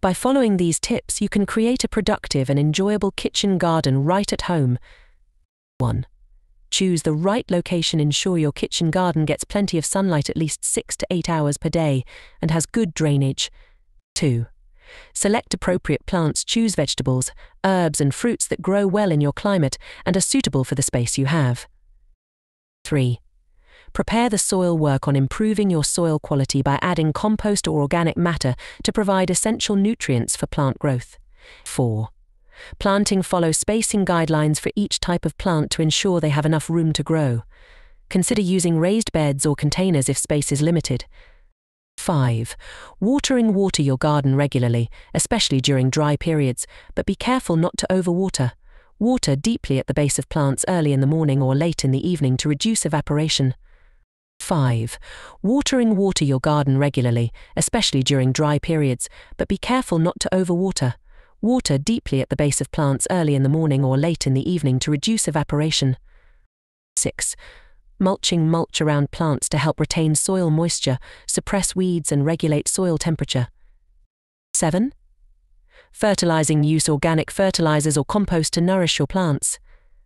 By following these tips, you can create a productive and enjoyable kitchen garden right at home. 1. Choose the right location. Ensure your kitchen garden gets plenty of sunlight at least 6 to 8 hours per day and has good drainage. 2. Select appropriate plants. Choose vegetables, herbs and fruits that grow well in your climate and are suitable for the space you have. 3. Prepare the soil. Work on improving your soil quality by adding compost or organic matter to provide essential nutrients for plant growth. 4. Planting. Follow spacing guidelines for each type of plant to ensure they have enough room to grow. Consider using raised beds or containers if space is limited. 5. Watering. Water your garden regularly, especially during dry periods, but be careful not to overwater. Water deeply at the base of plants early in the morning or late in the evening to reduce evaporation. 5. Watering. Water your garden regularly, especially during dry periods, but be careful not to overwater. Water deeply at the base of plants early in the morning or late in the evening to reduce evaporation. 6. Mulching. Mulch around plants to help retain soil moisture, suppress weeds and regulate soil temperature. 7. Fertilizing. Use organic fertilizers or compost to nourish your plants.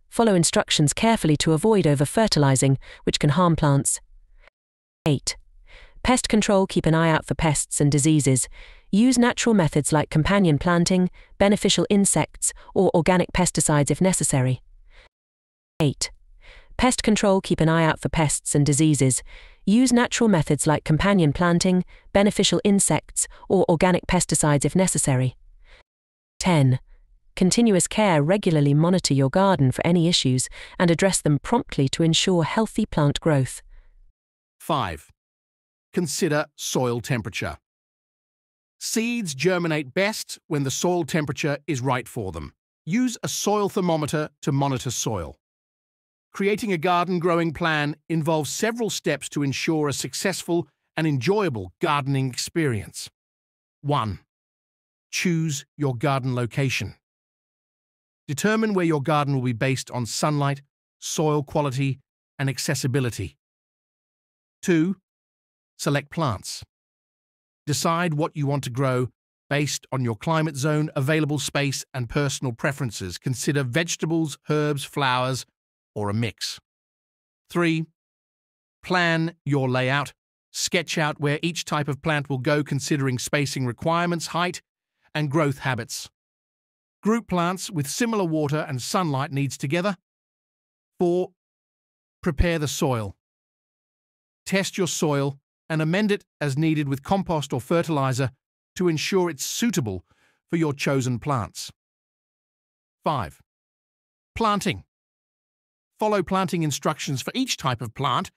Follow instructions carefully to avoid over-fertilizing, which can harm plants. 8. Pest control. Keep an eye out for pests and diseases. Use natural methods like companion planting, beneficial insects, or organic pesticides if necessary. 8. Pest control. Keep an eye out for pests and diseases. Use natural methods like companion planting, beneficial insects, or organic pesticides if necessary. 10. Continuous care. Regularly monitor your garden for any issues and address them promptly to ensure healthy plant growth. 5. Consider soil temperature. Seeds germinate best when the soil temperature is right for them. Use a soil thermometer to monitor soil. Creating a garden growing plan involves several steps to ensure a successful and enjoyable gardening experience. 1. Choose your garden location. Determine where your garden will be based on sunlight, soil quality, and accessibility. 2. Select plants. Decide what you want to grow based on your climate zone, available space, and personal preferences. Consider vegetables, herbs, flowers, or a mix. 3. Plan your layout. Sketch out where each type of plant will go, considering spacing requirements, height, and growth habits. Group plants with similar water and sunlight needs together. 4. Prepare the soil. Test your soil and amend it as needed with compost or fertilizer to ensure it's suitable for your chosen plants. 5. Planting. Follow planting instructions for each type of plant,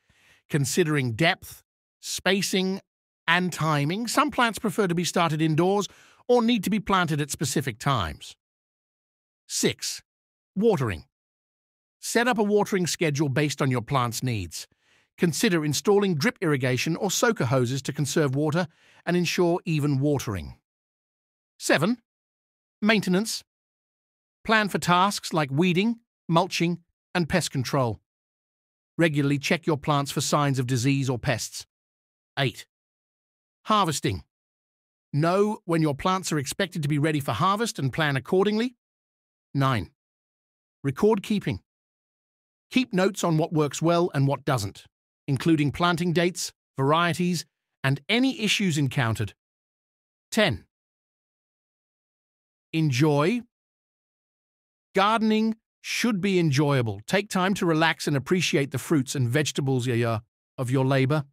considering depth, spacing, and timing. Some plants prefer to be started indoors or need to be planted at specific times. 6. Watering. Set up a watering schedule based on your plant's needs. Consider installing drip irrigation or soaker hoses to conserve water and ensure even watering. 7. Maintenance. Plan for tasks like weeding, mulching, and pest control. Regularly check your plants for signs of disease or pests. 8. Harvesting. Know when your plants are expected to be ready for harvest and plan accordingly. 9. Record keeping. Keep notes on what works well and what doesn't, including planting dates, varieties, and any issues encountered. 10. Enjoy. Gardening should be enjoyable. Take time to relax and appreciate the fruits and vegetables of your labor.